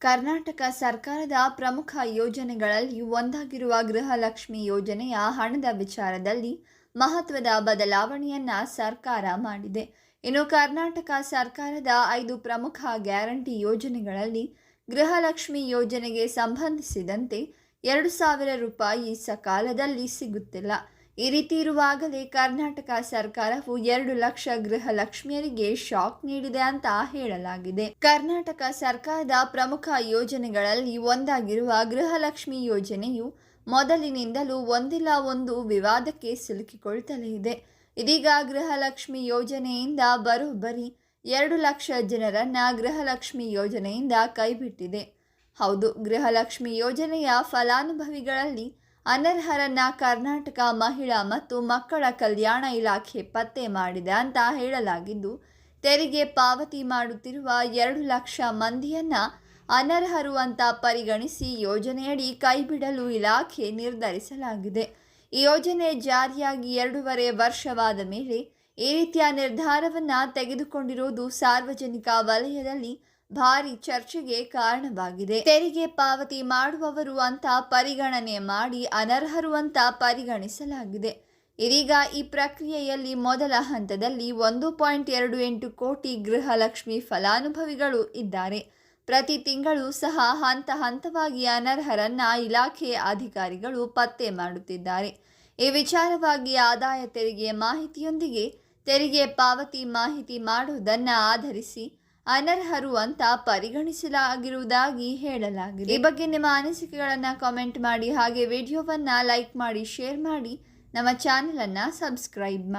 ಕರ್ನಾಟಕ ಸರ್ಕಾರದ ಪ್ರಮುಖ ಯೋಜನೆಗಳಲ್ಲಿ ಒಂದಾಗಿರುವ ಗೃಹಲಕ್ಷ್ಮಿ ಯೋಜನೆಯ ಹಣದ ವಿಚಾರದಲ್ಲಿ ಮಹತ್ವದ ಬದಲಾವಣೆಯನ್ನ ಸರ್ಕಾರ ಮಾಡಿದೆ. ಇನ್ನು ಕರ್ನಾಟಕ ಸರ್ಕಾರದ 5 ಪ್ರಮುಖ ಗ್ಯಾರಂಟಿ ಯೋಜನೆಗಳಲ್ಲಿ ಗೃಹಲಕ್ಷ್ಮಿ ಯೋಜನೆಗೆ ಸಂಬಂಧಿಸಿದಂತೆ 2,000 ರೂಪಾಯಿ ಸಕಾಲದಲ್ಲಿ ಸಿಗುತ್ತಿಲ್ಲ. ಈ ರೀತಿ ಇರುವಾಗಲೇ ಕರ್ನಾಟಕ ಸರ್ಕಾರವು 2 ಲಕ್ಷ ಗೃಹಲಕ್ಷ್ಮಿಯರಿಗೆ ಶಾಕ್ ನೀಡಿದೆ ಅಂತ ಹೇಳಲಾಗಿದೆ. ಕರ್ನಾಟಕ ಸರ್ಕಾರದ ಪ್ರಮುಖ ಯೋಜನೆಗಳಲ್ಲಿ ಒಂದಾಗಿರುವ ಗೃಹಲಕ್ಷ್ಮಿ ಯೋಜನೆಯು ಮೊದಲಿನಿಂದಲೂ ಒಂದಿಲ್ಲ ಒಂದು ವಿವಾದಕ್ಕೆ ಸಿಲುಕಿಕೊಳ್ತಲೇ ಇದೆ. ಇದೀಗ ಗೃಹಲಕ್ಷ್ಮಿ ಯೋಜನೆಯಿಂದ ಬರೋಬ್ಬರಿ 2 ಲಕ್ಷ ಜನರನ್ನ ಗೃಹಲಕ್ಷ್ಮಿ ಯೋಜನೆಯಿಂದ ಕೈಬಿಟ್ಟಿದೆ. ಹೌದು, ಗೃಹಲಕ್ಷ್ಮಿ ಯೋಜನೆಯ ಫಲಾನುಭವಿಗಳಲ್ಲಿ ಅನರ್ಹರನ್ನ ಕರ್ನಾಟಕ ಮಹಿಳಾ ಮತ್ತು ಮಕ್ಕಳ ಕಲ್ಯಾಣ ಇಲಾಖೆ ಪತ್ತೆ ಮಾಡಿದೆ ಅಂತ ಹೇಳಲಾಗಿದ್ದು, ತೆರಿಗೆ ಪಾವತಿ ಮಾಡುತ್ತಿರುವ 2 ಲಕ್ಷ ಮಂದಿಯನ್ನ ಅನರ್ಹರು ಅಂತ ಪರಿಗಣಿಸಿ ಯೋಜನೆಯಡಿ ಕೈಬಿಡಲು ಇಲಾಖೆ ನಿರ್ಧರಿಸಲಾಗಿದೆ. ಈ ಯೋಜನೆ ಜಾರಿಯಾಗಿ 2.5 ವರ್ಷವಾದ ಮೇಲೆ ಈ ರೀತಿಯ ನಿರ್ಧಾರವನ್ನು ತೆಗೆದುಕೊಂಡಿರುವುದು ಸಾರ್ವಜನಿಕ ವಲಯದಲ್ಲಿ ಭಾರಿ ಚರ್ಚೆಗೆ ಕಾರಣವಾಗಿದೆ. ತೆರಿಗೆ ಪಾವತಿ ಮಾಡುವವರು ಅಂತ ಪರಿಗಣನೆ ಮಾಡಿ ಅನರ್ಹರು ಅಂತ ಪರಿಗಣಿಸಲಾಗಿದೆ. ಇದೀಗ ಈ ಪ್ರಕ್ರಿಯೆಯಲ್ಲಿ ಮೊದಲ ಹಂತದಲ್ಲಿ 1.28 ಕೋಟಿ ಗೃಹಲಕ್ಷ್ಮಿ ಫಲಾನುಭವಿಗಳು ಇದ್ದಾರೆ. ಪ್ರತಿ ತಿಂಗಳು ಸಹ ಹಂತ ಹಂತವಾಗಿ ಅನರ್ಹರನ್ನ ಇಲಾಖೆ ಅಧಿಕಾರಿಗಳು ಪತ್ತೆ ಮಾಡುತ್ತಿದ್ದಾರೆ. ಈ ವಿಚಾರವಾಗಿ ಆದಾಯ ತೆರಿಗೆ ಮಾಹಿತಿಯೊಂದಿಗೆ ತೆರಿಗೆ ಪಾವತಿ ಮಾಹಿತಿ ಮಾಡುವುದನ್ನು ಆಧರಿಸಿ ಅನರ್ಹರು ಅಂತ ಪರಿಗಣಿಸಲಾಗಿರುವುದಾಗಿ ಹೇಳಲಾಗಿದೆ. ಈ ಬಗ್ಗೆ ನಿಮ್ಮ ಅನಿಸಿಕೆಗಳನ್ನು ಕಾಮೆಂಟ್ ಮಾಡಿ, ಹಾಗೆ ವಿಡಿಯೋವನ್ನು ಲೈಕ್ ಮಾಡಿ, ಶೇರ್ ಮಾಡಿ, ನಮ್ಮ ಚಾನಲನ್ನು ಸಬ್ಸ್ಕ್ರೈಬ್ ಮಾಡಿ.